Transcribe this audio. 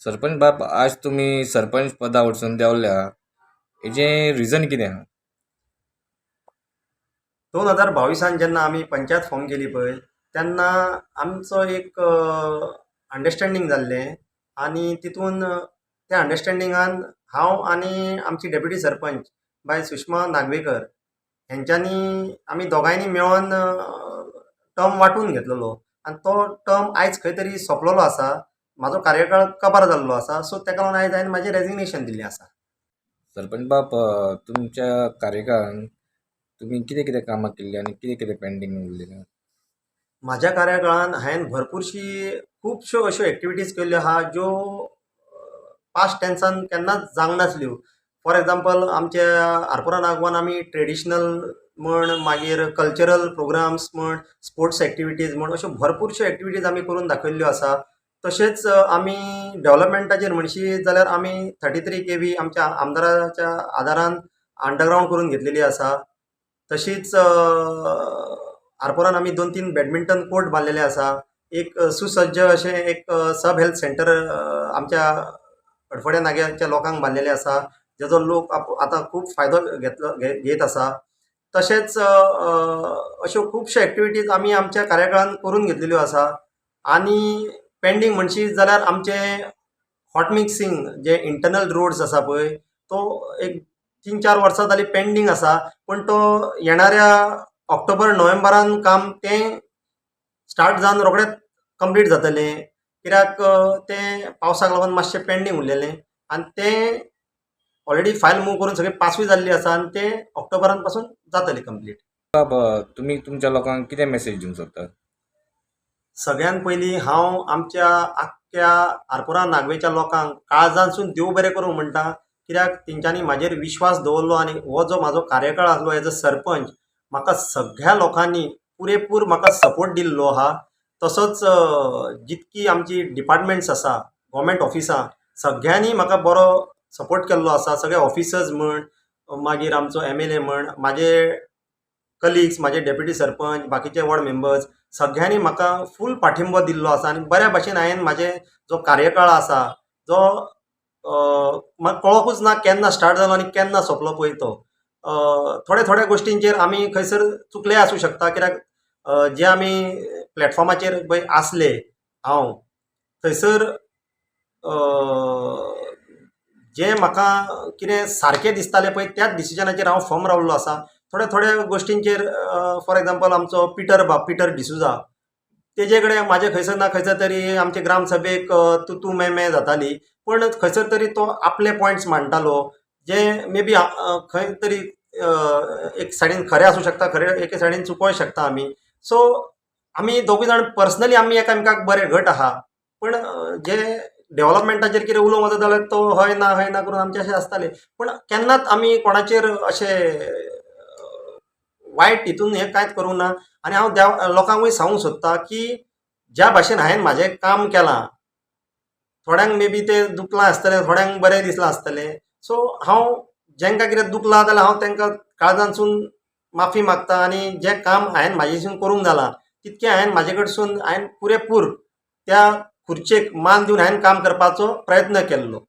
सरपंच बाब, आज तुम्ही सरपंच पदा वचून देवल्या हेजें रिजन कितें आहा? 2022 जेन्ना आमी पंचायत फॉर्म केली पळय तेन्ना आमचो एक अंडरस्टँडींग जाल्लें आनी तितून त्या अंडरस्टँडिंगान हांव आनी आमची डेप्युटी सरपंच बाय सुषमा नागवेकर हेंच्यांनी आमी दोगांयनी मेळोन टर्म वांटून घेतलेलो आनी तो टर्म आयज खंय तरी सोंपलेलो आसा. म्हाजो कार्यकाळ कबार जाल्लो आसा, सो तेका लागून आयज हांवें म्हाजें रेजिग्नेशन दिल्लें आसा. सरपंच बाब, तुमच्या कार्यकाळान तुम्ही कितें कितें कामां केल्ली आनी कितें कितें पेंडींग उरलेलें? म्हाज्या कार्यकाळान हांवें भरपूरशी खुबश्यो अश्यो एक्टिविटीज केल्ल्यो आहा ज्यो पास्ट टेन्सान केन्नाच जावंक नासल्यो. फॉर एग्जांपल आमच्या आरपोरा नागवान आमी ट्रेडिशनल म्हण, मागीर कल्चरल प्रोग्राम्स म्हण, स्पोर्ट्स एक्टिविटीज म्हण अश्यो भरपूरश्यो एक्टिविटीज आमी करून दाखयल्ल्यो आसा. तशेंच आमी डेव्हलपमेंटाचेर म्हणशी जाल्यार आमी 33 KV आमच्या आमदाराच्या आदारान अंडरग्रावंड करून घेतलेली आसा. तशीच आरपोरान आमी 2-3 बॅडमिंटन कोर्ट बांदलेले आसा. एक सुसज्ज अशें एक सब हेल्थ सेंटर आमच्या अडफड्या नाग्याच्या लोकांक बांदलेलें आसा, जेजो लोक आतां खूब फायदो घेत आसा. तशेंच अश्यो खुबश्यो एक्टिविटीज आमी आमच्या कार्यकाळान करून घेतलेल्यो आसा. आनी पेंडींग म्हणशी जाल्यार आमचे हॉट मिक्सिंग जे इंटरनल रोड्स आसा पळय तो एक 3-4 वर्सां जाली पेंडींग आसा, पण तो येणाऱ्या ऑक्टोबर-नोव्हेंबरान काम तें स्टार्ट जावन रोखडेंच कंप्लीट जातलें. कित्याक तें पावसाक लागून मातशें पेंडींग उरलेलें आनी तें ऑलरेडी फायल मूव करून सगळी पासूय जाल्ली आसा आनी तें ऑक्टोबरान पासून जातलें कंप्लीट. बाब, तुम्ही तुमच्या लोकांक कितें मेसेज दिवंक सोदता? सगळ्यान पयलीं हांव आमच्या आख्ख्या आरपोरा नागवेच्या लोकांक काळजांतसून देव बरें करूं म्हणटा. कित्याक तेंच्यांनी म्हाजेर विश्वास दवरलो आनी हो जो म्हाजो कार्यकाळ आसलो एज अ सरपंच म्हाका सगळ्या लोकांनी पुरेपूर म्हाका सपोर्ट दिल्लो आहा. तसोच जितकी आमची डिपार्टमेंट्स आसा, गव्हर्मेंट ऑफिसां, सगळ्यांनी म्हाका बरो सपोर्ट केल्लो आसा. सगळे ऑफिसर्स म्हण, मागीर आमचो MLA म्हण, म्हाजे कलिग्स, म्हाजे डेप्युटी सरपंच, बाकीचे वॉर्ड मेंबर्स सगळ्यांनी म्हाका फूल पाठिंबो दिल्लो आसा आनी बऱ्या भाशेन हांवें म्हाजे जो कार्यकाळ आसा जो म्हाका कळोकूच ना केन्ना स्टार्ट जालो आनी केन्ना सोंपलो पळय तो. थोड्या गोश्टींचेर आमी खंयसर चुकले आसूं शकता. कित्याक जे आमी प्लॅटफॉर्माचेर पळय आसले हांव थंयसर जें म्हाका कितें सारकें दिसतालें पळय त्याच डिसिजनाचेर हांव फर्म रावल्लो आसा. थोड्या गोश्टींचेर फॉर एग्जांपल आमचो पिटर डिसूजा तेजे कडेन म्हाजे खंयसर ना खंयसर तरी आमचे ग्रामसभेक तू मे जाताली, पण खंयसर तरी तो आपले पॉयंट्स मांडटालो जे मे बी खंय तरी एक सायडीन खरें आसूं शकता, खरें एके सायडीन चुकोवंक शकता आमी. सो आमी दोगूय जाण पर्सनली आमी एकामेकाक बरे घट आहा, पण जे डेव्हलपमेंटाचेर कितें उलोवंक वता जाल्यार तो हय ना करून आमचे अशें आसतालें. पण केन्नाच आमी कोणाचेर अशें वायट हितून हें कांयच करूंक ना. आनी हांव लोकांकूय सांगूंक सोदता की ज्या भाशेन हांवें म्हाजें काम केलां, थोड्यांक मे बी तें दुखलां आसतलें, थोड्यांक बरें दिसलां आसतलें. सो हांव जेंकां कितें दुखलां जाल्यार हांव तांकां काळजांतसून माफी मागता आनी जें काम हांवें म्हाजेसून करूंक जालां तितकें हांवें म्हाजे कडसून हांवें पुरेपूर त्या खुर्चेक मान दिवन हांवें काम करपाचो प्रयत्न केल्लो.